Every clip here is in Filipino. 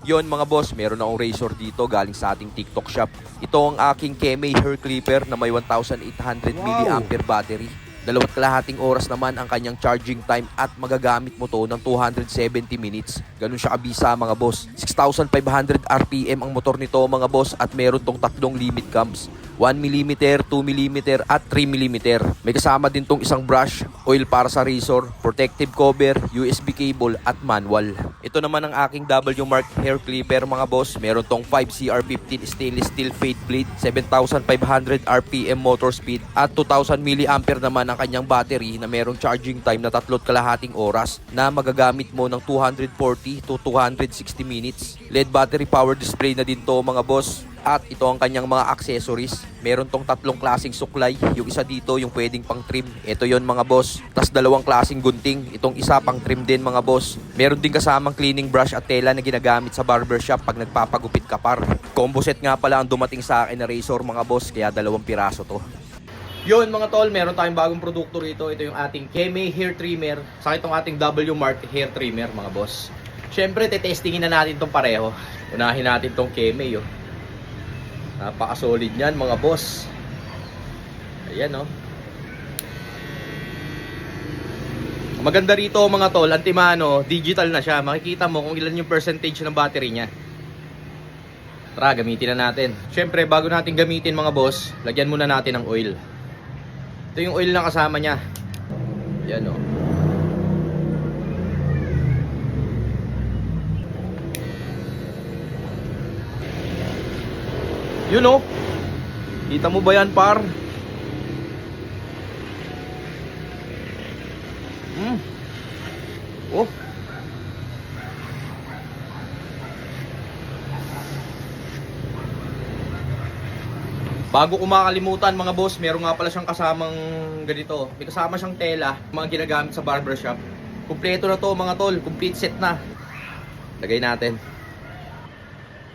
Yon mga boss, meron akong razor dito galing sa ating TikTok shop. Ito ang aking Keme hair clipper na may 1,800 mAh battery. 2.5 oras naman ang kanyang charging time at magagamit mo to ng 270 minutes. Ganun siya kabisa mga boss. 6,500 RPM ang motor nito mga boss at meron tong tatlong limit cams. 1mm, 2mm at 3mm. May kasama din tong isang brush, oil para sa razor, protective cover, USB cable at manual. Ito naman ang aking W-Mark hair clipper mga boss. Meron tong 5CR15 stainless steel fade blade, 7,500 RPM motor speed at 2,000 mAh naman ang kanyang battery na merong charging time na 3.5 oras na magagamit mo ng 240 to 260 minutes. LED battery power display na din to mga boss. At ito ang kanyang mga accessories. Meron tong tatlong klaseng suklay. Yung isa dito yung pwedeng pang trim. Ito yon mga boss. Tas dalawang klaseng gunting. Itong isa pang trim din mga boss. Meron din kasamang cleaning brush at tela na ginagamit sa barbershop pag nagpapagupit ka par. Combo set nga pala ang dumating sa akin na razor mga boss. Kaya 2 piraso to. Yun mga tol, meron tayong bagong produkto rito. Ito yung ating Keme hair trimmer. Saka itong ating W-Mark hair trimmer mga boss. Syempre tetestingin na natin itong pareho. Unahin natin itong Keme yo. Napaka-solid niyan mga boss. Ayan oh. Maganda rito mga tol, antimano, digital na siya. Makikita mo kung ilan yung percentage ng battery niya. Tara, gamitin na natin. Syempre, bago natin gamitin mga boss, lagyan muna natin ng oil. Ito yung oil na kasama niya. Ayan oh. Yun oh. Kita mo ba yan par? Oh. Bago ko makalimutan mga boss, meron nga pala siyang kasamang ganito. May kasama siyang tela, mga ginagamit sa barbershop. Kumpleto na to mga tol, complete set na. Lagay natin.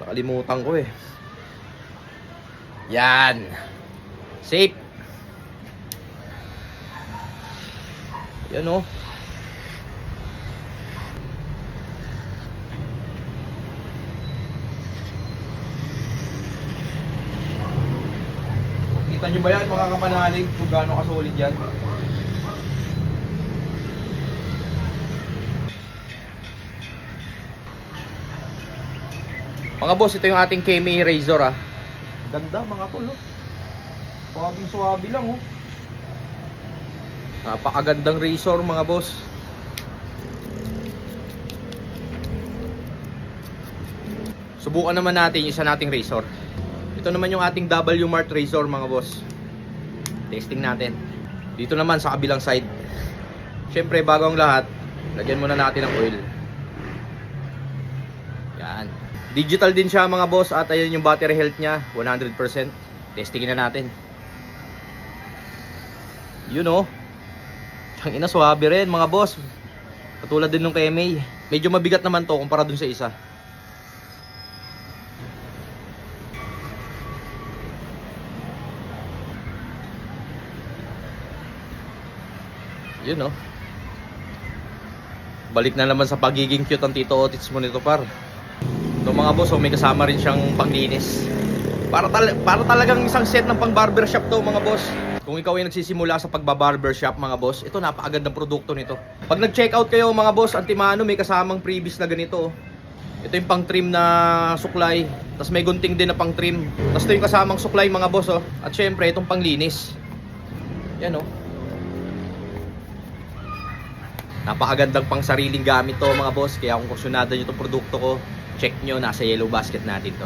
Nakalimutan ko eh. Yan. Safe. Yan oh. Kita nyo ba yan mga kapanalig kung gaano kasolid yan? Mga boss, ito yung ating Keme razor ah. Ganda mga tol oh. Suwabing-suwabi lang oh. Napakagandang razor mga boss. Subukan naman natin yung isa nating razor. Ito naman yung ating W-Mark razor mga boss. Testing natin. Dito naman sa kabilang side. Syempre bago ang lahat, lagyan muna natin ng oil. Yan. Digital din siya mga boss at ayan yung battery health niya 100%. Testingin na natin. Yun oh. Ang ina, swabe rin mga boss. Katulad din ng Keme. Medyo mabigat naman to kumpara dun sa isa. Yun oh. Balik na naman sa pagiging cute ang Tito Otits mo nito par. So mga boss, may kasama rin siyang panglinis. Para talagang isang set ng pang barbershop to mga boss. Kung ikaw ay nagsisimula sa pagba-barbershop mga boss, ito napakagandang produkto nito. Pag nag-check out kayo mga boss, antimano may kasamang previous na ganito. Ito yung pang trim na suklay. Tapos may gunting din na pang trim. Tapos ito yung kasamang suklay mga boss oh. At syempre itong panglinis. Yan oh. Napakagandang pang sariling gamit to mga boss. Kaya kung kursunada nyo itong produkto ko, check nyo, nasa yellow basket natin to.